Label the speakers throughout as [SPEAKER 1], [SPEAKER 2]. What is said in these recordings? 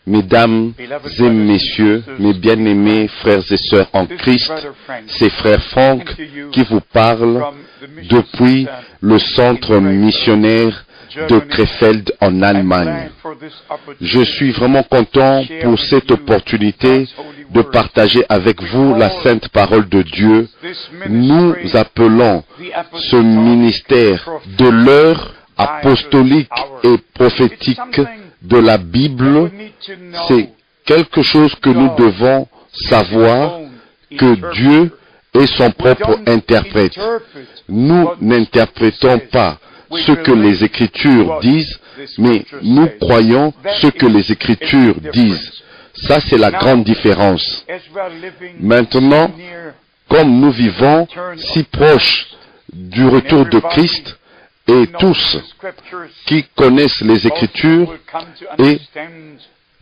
[SPEAKER 1] Mesdames et messieurs, mes bien-aimés frères et sœurs en Christ, c'est frère Franck qui vous parle depuis le centre missionnaire de Krefeld en Allemagne. Je suis vraiment content pour cette opportunité de partager avec vous la sainte parole de Dieu. Nous appelons ce ministère de l'heure apostolique et prophétique de la Bible. C'est quelque chose que nous devons savoir, que Dieu est son propre interprète. Nous n'interprétons pas ce que les Écritures disent, mais nous croyons ce que les Écritures disent. Ça, c'est la grande différence. Maintenant, comme nous vivons si proches du retour de Christ, et tous qui connaissent les Écritures et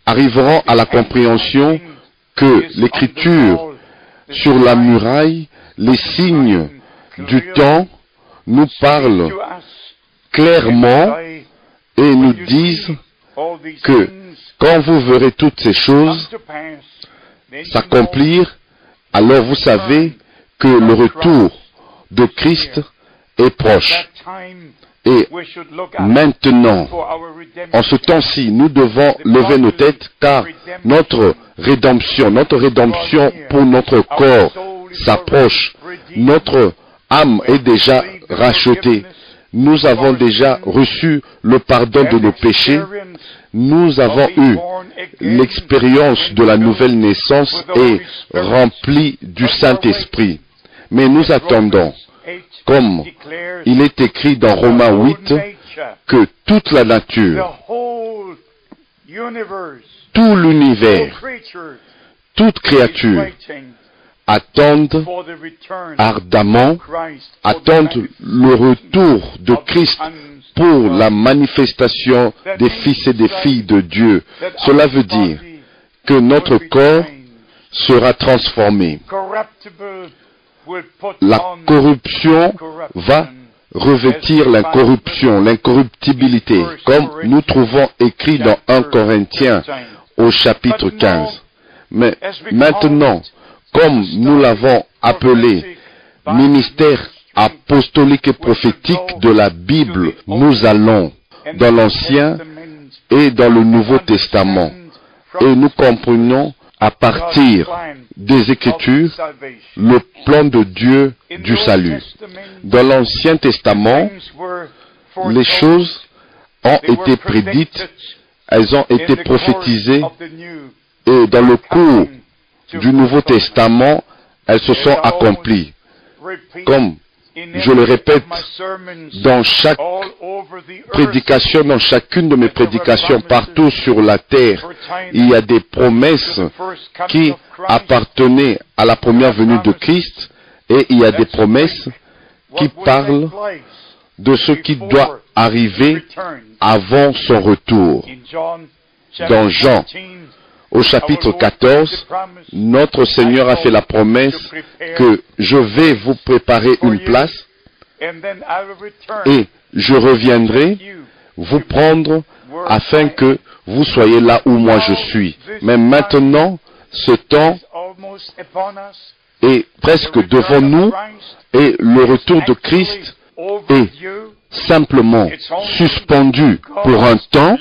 [SPEAKER 1] arriveront à la compréhension que l'Écriture sur la muraille, les signes du temps, nous parlent clairement et nous disent que quand vous verrez toutes ces choses s'accomplir, alors vous savez que le retour de Christ est proche. Et maintenant, en ce temps-ci, nous devons lever nos têtes car notre rédemption pour notre corps s'approche. Notre âme est déjà rachetée. Nous avons déjà reçu le pardon de nos péchés. Nous avons eu l'expérience de la nouvelle naissance et remplie du Saint-Esprit. Mais nous attendons, comme il est écrit dans Romains 8, que toute la nature, tout l'univers, toute créature attendent ardemment, attendent le retour de Christ pour la manifestation des fils et des filles de Dieu. Cela veut dire que notre corps sera transformé. La corruption va revêtir l'incorruption, l'incorruptibilité, comme nous trouvons écrit dans 1 Corinthiens au chapitre 15. Mais maintenant, comme nous l'avons appelé ministère apostolique et prophétique de la Bible, nous allons dans l'Ancien et dans le Nouveau Testament et nous comprenons à partir des Écritures le plan de Dieu du salut. Dans l'Ancien Testament, les choses ont été prédites, elles ont été prophétisées, et dans le cours du Nouveau Testament, elles se sont accomplies. Comme je le répète, dans chaque prédication, dans chacune de mes prédications, partout sur la terre, il y a des promesses qui appartenaient à la première venue de Christ, et il y a des promesses qui parlent de ce qui doit arriver avant son retour. Dans Jean, au chapitre 14, notre Seigneur a fait la promesse que je vais vous préparer une place et je reviendrai vous prendre afin que vous soyez là où moi je suis. Mais maintenant, ce temps est presque devant nous et le retour de Christ est simplement suspendu pour un temps.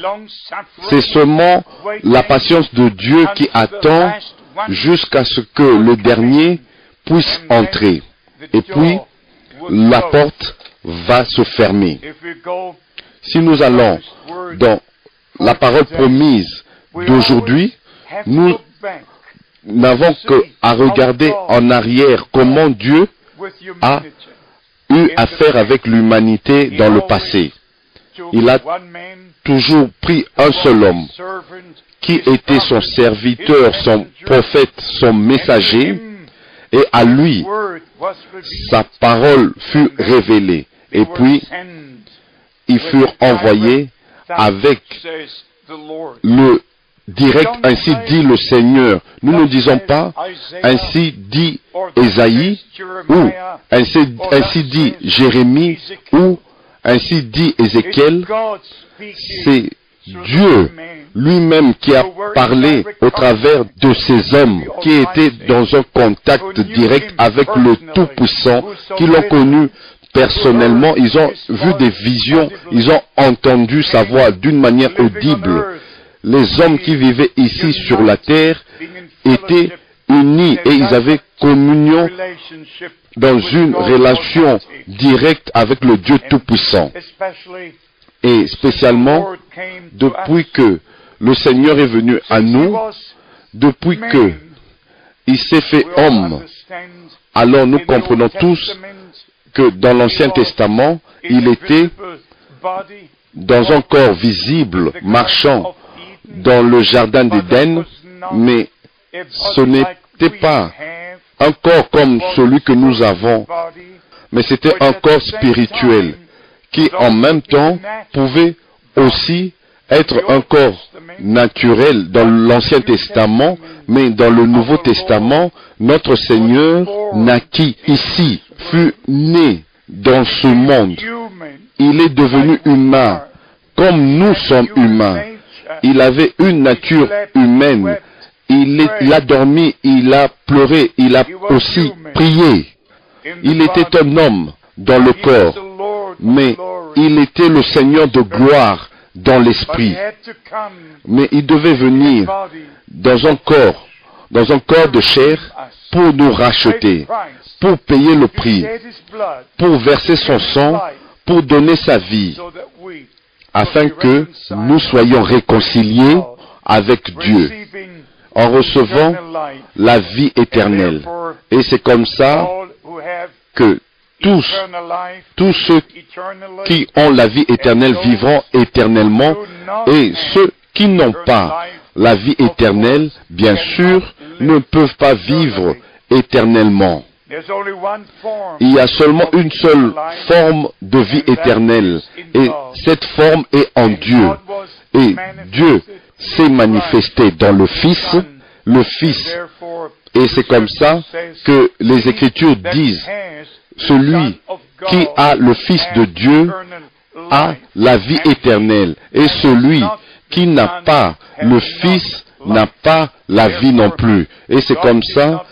[SPEAKER 1] C'est seulement la patience de Dieu qui attend jusqu'à ce que le dernier puisse entrer. Et puis, la porte va se fermer. Si nous allons dans la parole promise d'aujourd'hui, nous n'avons qu'à regarder en arrière comment Dieu a eu affaire avec l'humanité dans le passé. Il a toujours pris un seul homme qui était son serviteur, son prophète, son messager, et à lui, sa parole fut révélée. Et puis, ils furent envoyés avec le direct, ainsi dit le Seigneur. Nous ne disons pas, ainsi dit Ésaïe, ou ainsi dit Jérémie, ou ainsi dit Ézéchiel. C'est Dieu lui-même qui a parlé au travers de ces hommes qui étaient dans un contact direct avec le Tout-Puissant, qui l'ont connu personnellement, ils ont vu des visions, ils ont entendu sa voix d'une manière audible. Les hommes qui vivaient ici sur la terre étaient unis et ils avaient communion dans une relation directe avec le Dieu Tout-Puissant. Et spécialement, depuis que le Seigneur est venu à nous, depuis que il s'est fait homme, alors nous comprenons tous que dans l'Ancien Testament, il était dans un corps visible, marchant dans le jardin d'Éden, mais ce n'était pas un corps comme celui que nous avons, mais c'était un corps spirituel qui en même temps pouvait aussi être un corps naturel dans l'Ancien Testament, mais dans le Nouveau Testament, notre Seigneur naquit ici, fut né dans ce monde. Il est devenu humain, comme nous sommes humains. Il avait une nature humaine. Il a dormi, il a pleuré, il a aussi prié. Il était un homme dans le corps, mais il était le Seigneur de gloire dans l'esprit. Mais il devait venir dans un corps de chair pour nous racheter, pour payer le prix, pour verser son sang, pour donner sa vie, afin que nous soyons réconciliés avec Dieu, en recevant la vie éternelle. Et c'est comme ça que tous ceux qui ont la vie éternelle vivront éternellement, et ceux qui n'ont pas la vie éternelle, bien sûr, ne peuvent pas vivre éternellement. Il y a seulement une seule forme de vie éternelle, et cette forme est en Dieu. Et Dieu s'est manifesté dans le Fils, et c'est comme ça que les Écritures disent, celui qui a le Fils de Dieu a la vie éternelle, et celui qui n'a pas le Fils n'a pas la vie non plus. Et c'est comme ça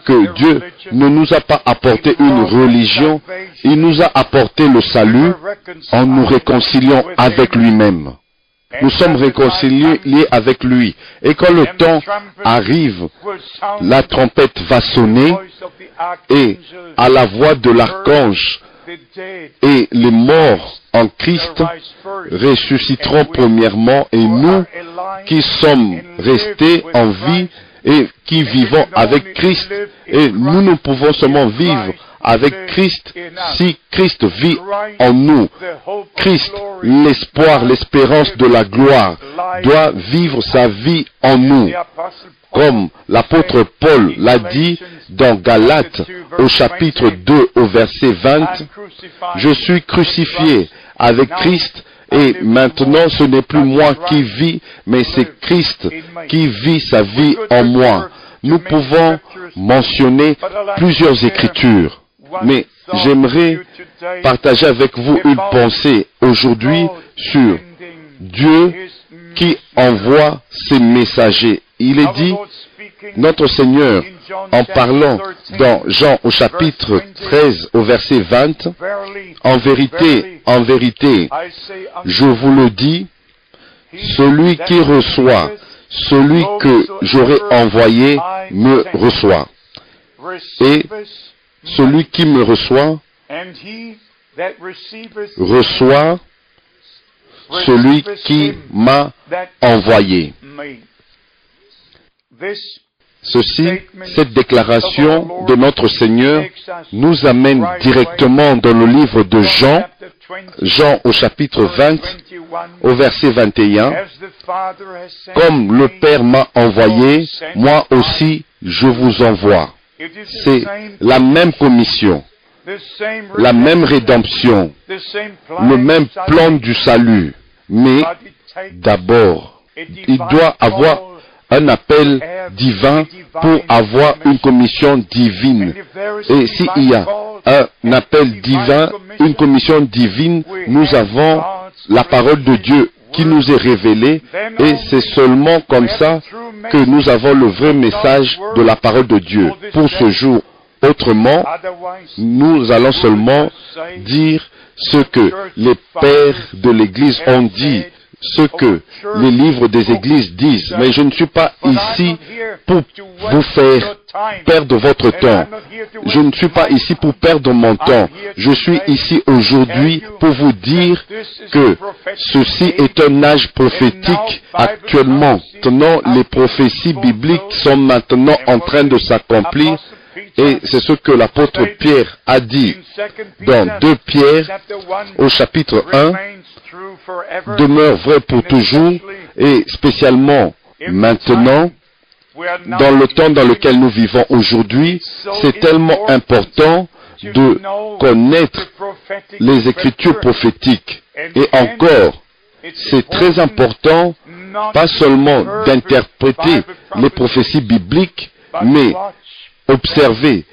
[SPEAKER 1] que Dieu ne nous a pas apporté une religion, il nous a apporté le salut en nous réconciliant avec lui-même. Nous sommes réconciliés avec lui. Et quand le temps arrive, la trompette va sonner et à la voix de l'archange, et les morts en Christ ressusciteront premièrement, et nous qui sommes restés en vie et qui vivons avec Christ, et nous ne pouvons seulement vivre avec Christ si Christ vit en nous. Christ, l'espoir, l'espérance de la gloire, doit vivre sa vie en nous. Comme l'apôtre Paul l'a dit dans Galates au chapitre 2 au verset 20, « Je suis crucifié avec Christ et maintenant ce n'est plus moi qui vis, mais c'est Christ qui vit sa vie en moi. » Nous pouvons mentionner plusieurs écritures, mais j'aimerais partager avec vous une pensée aujourd'hui sur Dieu qui envoie ses messagers. Il est dit, notre Seigneur, en parlant dans Jean au chapitre 13 au verset 20, « En vérité, je vous le dis, celui qui reçoit, celui que j'aurai envoyé me reçoit. Et celui qui me reçoit, reçoit celui qui m'a envoyé. » Cette déclaration de notre Seigneur nous amène directement dans le livre de Jean, Jean au chapitre 20, au verset 21. « Comme le Père m'a envoyé, moi aussi je vous envoie. » C'est la même commission, la même rédemption, le même plan du salut. Mais d'abord, il doit avoir un appel divin pour avoir une commission divine. Et s'il y a un appel divin, une commission divine, nous avons la parole de Dieu qui nous est révélé, et c'est seulement comme ça que nous avons le vrai message de la parole de Dieu pour ce jour. Autrement, nous allons seulement dire ce que les pères de l'Église ont dit, ce que les livres des églises disent. Mais je ne suis pas ici pour vous faire perdre votre temps. Je ne suis pas ici pour perdre mon temps. Je suis ici aujourd'hui pour vous dire que ceci est un âge prophétique actuellement. Maintenant, les prophéties bibliques sont maintenant en train de s'accomplir. Et c'est ce que l'apôtre Pierre a dit dans 2 Pierre au chapitre 1, demeure vrai pour toujours et spécialement maintenant, dans le temps dans lequel nous vivons aujourd'hui. C'est tellement important de connaître les écritures prophétiques. Et encore, c'est très important pas seulement d'interpréter les prophéties bibliques, mais observer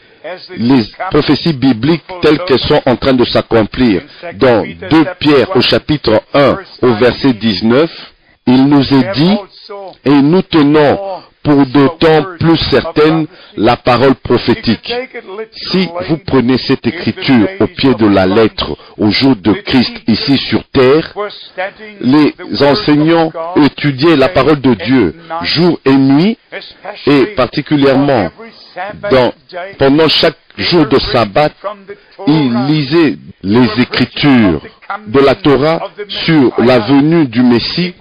[SPEAKER 1] les prophéties bibliques telles qu'elles sont en train de s'accomplir. Dans 2 Pierre au chapitre 1 au verset 19, il nous est dit, et nous tenons pour d'autant plus certaine la parole prophétique. Si vous prenez cette écriture au pied de la lettre au jour de Christ ici sur terre, les enseignants étudiaient la parole de Dieu jour et nuit, et particulièrement pendant chaque jour de sabbat, ils lisaient les écritures de la Torah sur la venue du Messie.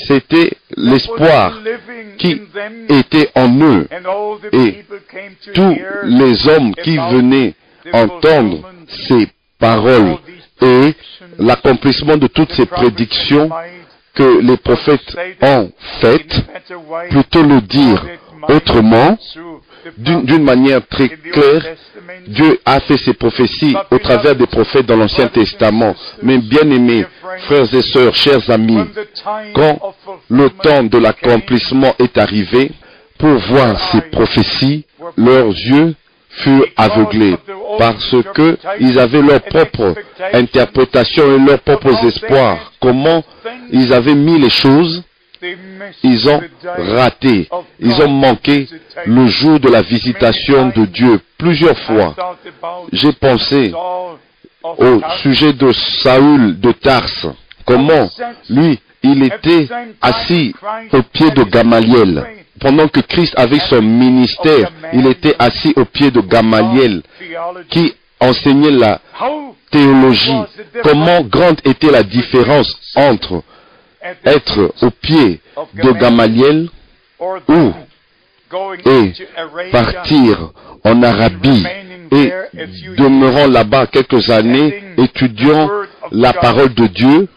[SPEAKER 1] C'était l'espoir qui était en eux. Et tous les hommes qui venaient entendre ces paroles et l'accomplissement de toutes ces prédictions que les prophètes ont faites, plutôt le dire autrement, d'une manière très claire, Dieu a fait ses prophéties au travers des prophètes dans l'Ancien Testament. Mais bien aimés, frères et sœurs, chers amis, quand le temps de l'accomplissement est arrivé, pour voir ces prophéties, leurs yeux furent aveuglés parce que ils avaient leur propre interprétation et leurs propres espoirs. Comment ils avaient mis les choses? Ils ont raté, ils ont manqué le jour de la visitation de Dieu plusieurs fois. J'ai pensé au sujet de Saül de Tarse. Comment lui, il était assis au pied de Gamaliel. Pendant que Christ avait son ministère, il était assis au pied de Gamaliel qui enseignait la théologie. Comment grande était la différence entre être au pied de Gamaliel et partir en Arabie et demeurant là-bas quelques années, étudiant la parole de Dieu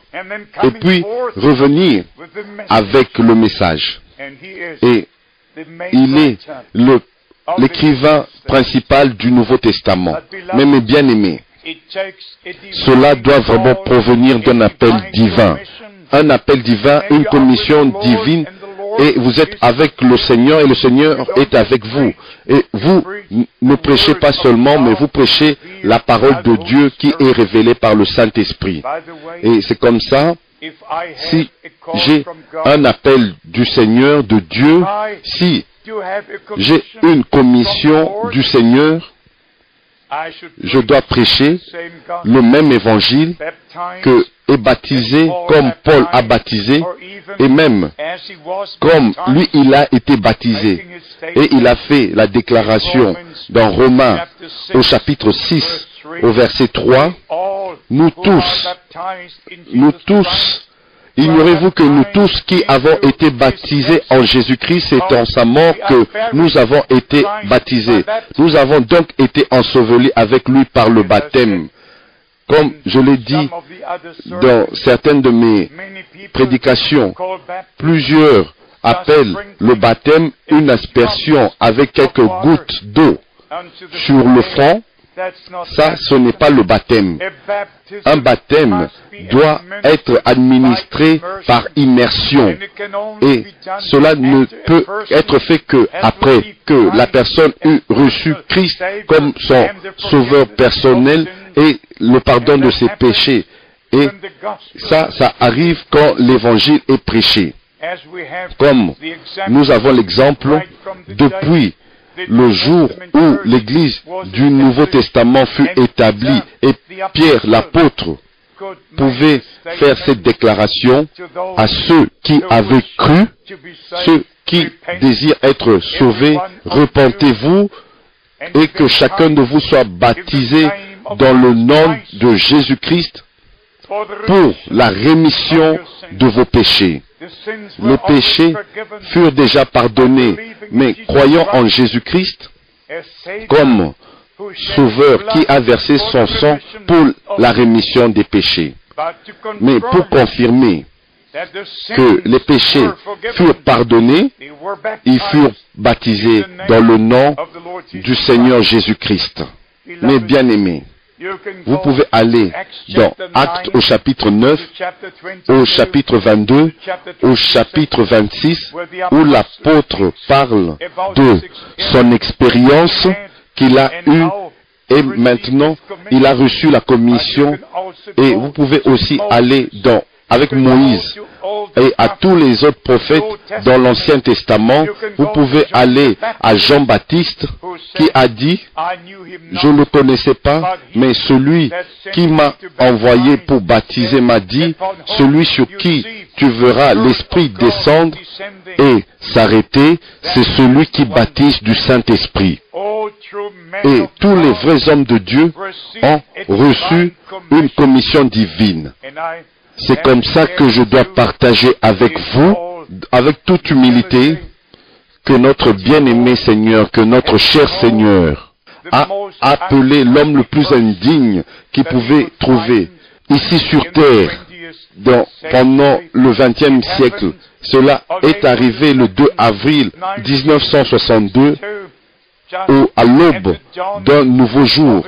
[SPEAKER 1] et puis revenir avec le message. Et il est l'écrivain principal du Nouveau Testament. Mais mes bien-aimés, cela doit vraiment provenir d'un appel divin. Un appel divin, une commission divine, et vous êtes avec le Seigneur et le Seigneur est avec vous. Et vous ne prêchez pas seulement, mais vous prêchez la parole de Dieu qui est révélée par le Saint-Esprit. Et c'est comme ça, si j'ai un appel du Seigneur, de Dieu, si j'ai une commission du Seigneur, je dois prêcher le même évangile que est baptisé comme Paul a baptisé et même comme lui il a été baptisé. Et il a fait la déclaration dans Romains au chapitre 6 au verset 3, nous tous, ignorez-vous que nous tous qui avons été baptisés en Jésus-Christ, c'est en sa mort que nous avons été baptisés. Nous avons donc été ensevelis avec lui par le baptême. Comme je l'ai dit dans certaines de mes prédications, plusieurs appellent le baptême une aspersion avec quelques gouttes d'eau sur le front. Ça, ce n'est pas le baptême. Un baptême doit être administré par immersion. Et cela ne peut être fait que après que la personne eut reçu Christ comme son sauveur personnel et le pardon de ses péchés. Et ça arrive quand l'évangile est prêché. Comme nous avons l'exemple depuis le jour où l'Église du Nouveau Testament fut établie et Pierre l'apôtre pouvait faire cette déclaration à ceux qui avaient cru, ceux qui désirent être sauvés, repentez-vous et que chacun de vous soit baptisé dans le nom de Jésus-Christ pour la rémission de vos péchés. Les péchés furent déjà pardonnés, mais croyant en Jésus-Christ comme Sauveur qui a versé son sang pour la rémission des péchés. Mais pour confirmer que les péchés furent pardonnés, ils furent baptisés dans le nom du Seigneur Jésus-Christ. Mes bien-aimés, vous pouvez aller dans Actes au chapitre 9, au chapitre 22, au chapitre 26, où l'apôtre parle de son expérience qu'il a eue et maintenant il a reçu la commission. Et vous pouvez aussi aller avec Moïse et à tous les autres prophètes dans l'Ancien Testament. Vous pouvez aller à Jean-Baptiste qui a dit « Je ne le connaissais pas, mais celui qui m'a envoyé pour baptiser m'a dit « Celui sur qui tu verras l'Esprit descendre et s'arrêter, c'est celui qui baptise du Saint-Esprit. » Et tous les vrais hommes de Dieu ont reçu une commission divine. C'est comme ça que je dois partager avec vous, avec toute humilité, que notre bien-aimé Seigneur, que notre cher Seigneur a appelé l'homme le plus indigne qu'il pouvait trouver ici sur terre pendant le XXe siècle. Cela est arrivé le 2 avril 1962, à l'aube d'un nouveau jour,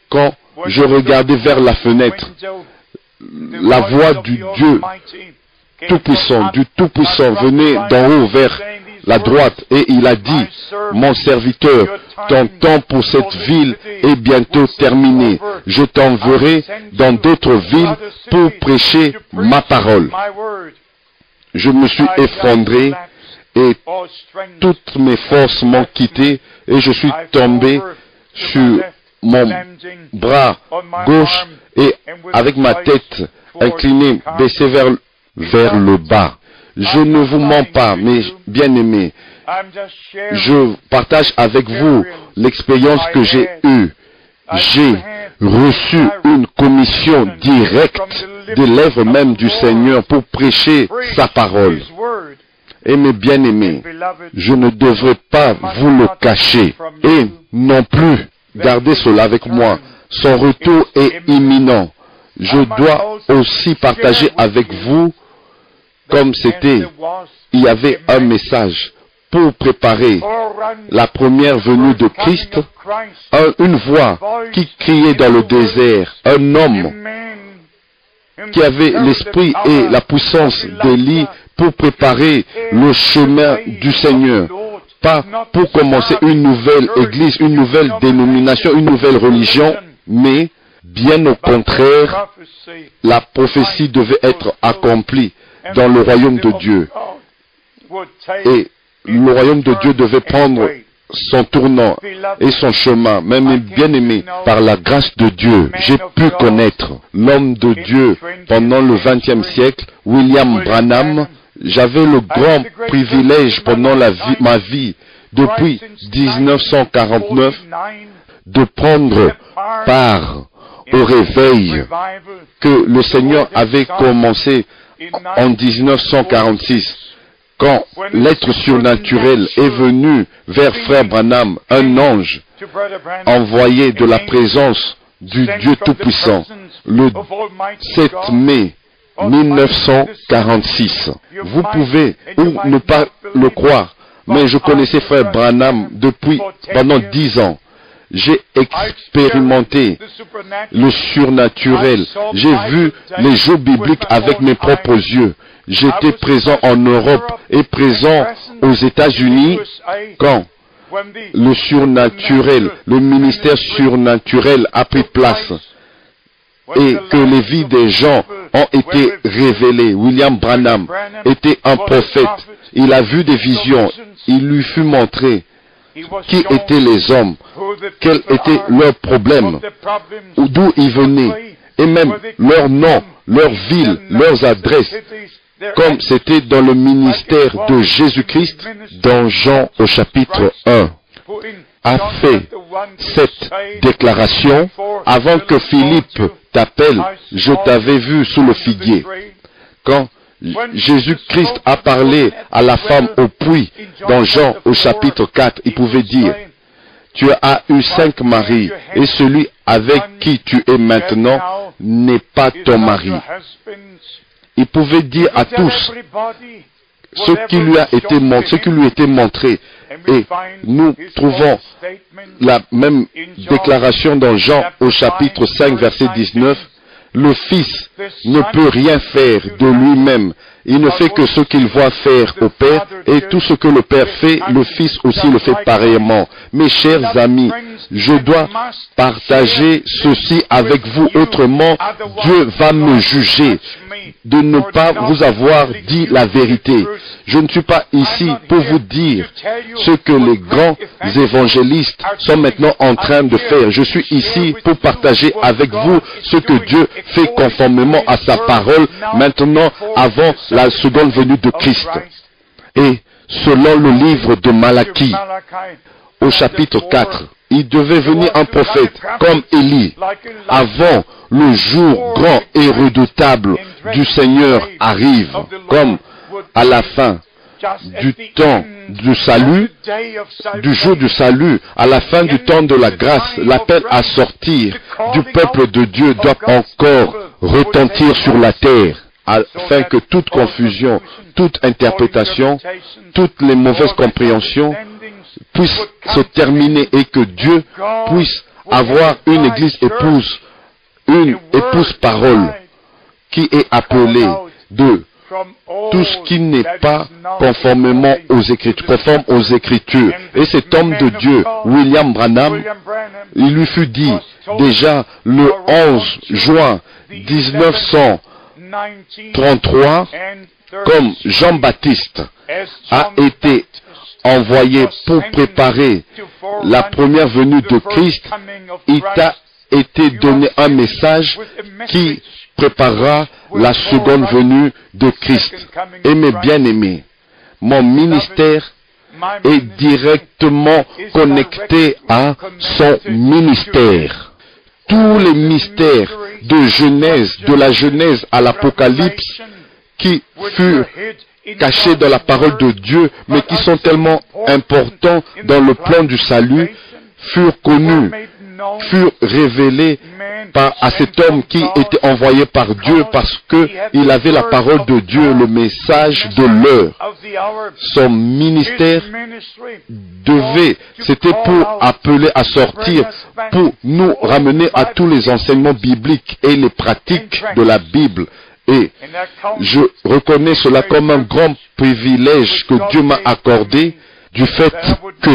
[SPEAKER 1] quand je regardais vers la fenêtre. La voix du Dieu Tout-Puissant, du Tout-Puissant venait d'en haut vers la droite et il a dit, mon serviteur, ton temps pour cette ville est bientôt terminé. Je t'enverrai dans d'autres villes pour prêcher ma parole. Je me suis effondré et toutes mes forces m'ont quitté et je suis tombé sur mon bras gauche et avec ma tête inclinée, baissée vers le bas. Je ne vous mens pas, mes bien-aimés. Je partage avec vous l'expérience que j'ai eue. J'ai reçu une commission directe des lèvres même du Seigneur pour prêcher sa parole. Et mes bien-aimés, je ne devrais pas vous le cacher et non plus garder cela avec moi. Son retour est imminent. Je dois aussi partager avec vous, comme c'était, il y avait un message pour préparer la première venue de Christ, une voix qui criait dans le désert, un homme qui avait l'esprit et la puissance d'Élie pour préparer le chemin du Seigneur. Pas pour commencer une nouvelle église, une nouvelle dénomination, une nouvelle religion, mais bien au contraire, la prophétie devait être accomplie dans le royaume de Dieu. Et le royaume de Dieu devait prendre son tournant et son chemin. Même bien-aimé, par la grâce de Dieu, j'ai pu connaître l'homme de Dieu pendant le XXe siècle, William Branham. J'avais le grand privilège pendant ma vie, depuis 1949, de prendre part au réveil que le Seigneur avait commencé en 1946, quand l'être surnaturel est venu vers Frère Branham, un ange envoyé de la présence du Dieu Tout-Puissant, le 7 mai 1946. Vous pouvez ou ne pas le croire, mais je connaissais Frère Branham pendant 10 ans. J'ai expérimenté le surnaturel. J'ai vu les jours bibliques avec mes propres yeux. J'étais présent en Europe et présent aux États-Unis quand le surnaturel, le ministère surnaturel a pris place. et que les vies des gens ont été révélées. William Branham était un prophète. Il a vu des visions. Il lui fut montré qui étaient les hommes, quels étaient leurs problèmes, d'où ils venaient, et même leurs noms, leurs villes, leurs adresses, comme c'était dans le ministère de Jésus-Christ, dans Jean au chapitre 1, a fait cette déclaration avant que Philippe t'appelle, je t'avais vu sous le figuier. Quand Jésus-Christ a parlé à la femme au puits, dans Jean au chapitre 4, il pouvait dire, tu as eu 5 maris, et celui avec qui tu es maintenant n'est pas ton mari. Il pouvait dire à tous ce qui lui était montré. Et nous trouvons la même déclaration dans Jean au chapitre 5, verset 19. Le Fils ne peut rien faire de lui-même. Il ne fait que ce qu'il voit faire au Père, et tout ce que le Père fait, le Fils aussi le fait pareillement. Mes chers amis, je dois partager ceci avec vous, autrement Dieu va me juger de ne pas vous avoir dit la vérité. Je ne suis pas ici pour vous dire ce que les grands évangélistes sont maintenant en train de faire. Je suis ici pour partager avec vous ce que Dieu fait conformément à sa parole maintenant avant la seconde venue de Christ. Et selon le livre de Malachie, au chapitre 4, il devait venir un prophète comme Élie avant le jour grand et redoutable du Seigneur arrive, comme à la fin du temps du salut, du jour du salut, à la fin du temps de la grâce, l'appel à sortir du peuple de Dieu doit encore retentir sur la terre, afin que toute confusion, toute interprétation, toutes les mauvaises compréhensions puissent se terminer et que Dieu puisse avoir une église épouse, une épouse parole qui est appelée de tout ce qui n'est pas conformément aux Écritures, conforme aux Écritures. Et cet homme de Dieu, William Branham, il lui fut dit déjà le 11 juin 1933, comme Jean-Baptiste a été envoyé pour préparer la première venue de Christ, il t'a été donné un message qui préparera la seconde venue de Christ. Et mes bien-aimés, mon ministère est directement connecté à son ministère. Tous les mystères de Genèse, de la Genèse à l'Apocalypse, qui furent cachés dans la parole de Dieu, mais qui sont tellement importants dans le plan du salut, furent connus, furent révélés à cet homme qui était envoyé par Dieu parce qu'il avait la parole de Dieu, le message de l'heure. Son ministère c'était pour appeler à sortir, pour nous ramener à tous les enseignements bibliques et les pratiques de la Bible. Et je reconnais cela comme un grand privilège que Dieu m'a accordé, du fait que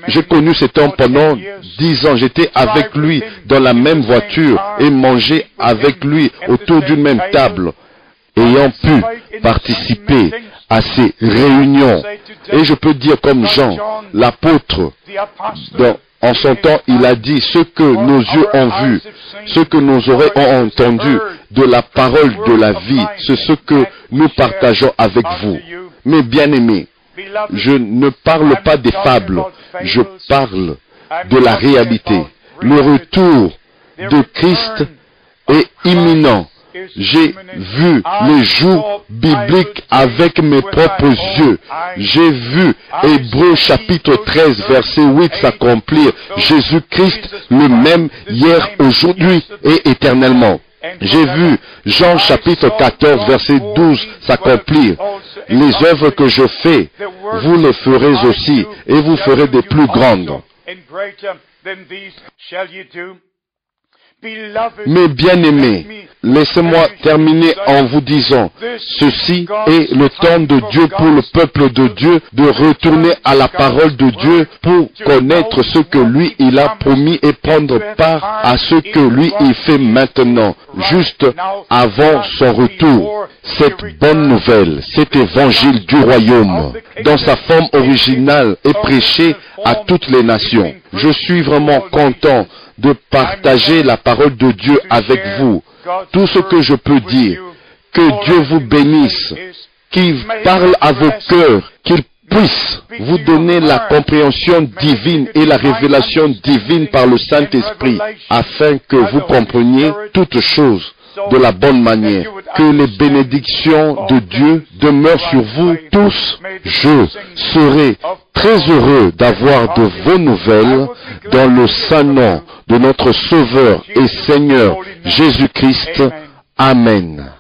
[SPEAKER 1] j'ai connu cet homme pendant 10 ans. J'étais avec lui dans la même voiture et mangeais avec lui autour d'une même table, ayant pu participer à ces réunions. Et je peux dire comme Jean, l'apôtre, en son temps, il a dit ce que nos yeux ont vu, ce que nos oreilles ont entendu de la parole de la vie, c'est ce que nous partageons avec vous. Mes bien-aimés, je ne parle pas des fables, je parle de la réalité. Le retour de Christ est imminent. J'ai vu les jours bibliques avec mes propres yeux. J'ai vu Hébreux chapitre 13 verset 8 s'accomplir. Jésus-Christ le même hier, aujourd'hui et éternellement. J'ai vu Jean chapitre 14 verset 12 s'accomplir. Les œuvres que je fais, vous les ferez aussi, et vous ferez des plus grandes. Mes bien-aimés, laissez-moi terminer en vous disant, ceci est le temps de Dieu pour le peuple de Dieu de retourner à la parole de Dieu pour connaître ce que lui il a promis et prendre part à ce que lui il fait maintenant, juste avant son retour. Cette bonne nouvelle, cet évangile du royaume, dans sa forme originale, est prêché à toutes les nations. Je suis vraiment content de partager la parole de Dieu avec vous. Tout ce que je peux dire, que Dieu vous bénisse, qu'il parle à vos cœurs, qu'il puisse vous donner la compréhension divine et la révélation divine par le Saint-Esprit, afin que vous compreniez toutes choses de la bonne manière. Que les bénédictions de Dieu demeurent sur vous tous. Je serai très heureux d'avoir de vos nouvelles dans le saint nom de notre Sauveur et Seigneur Jésus-Christ. Amen.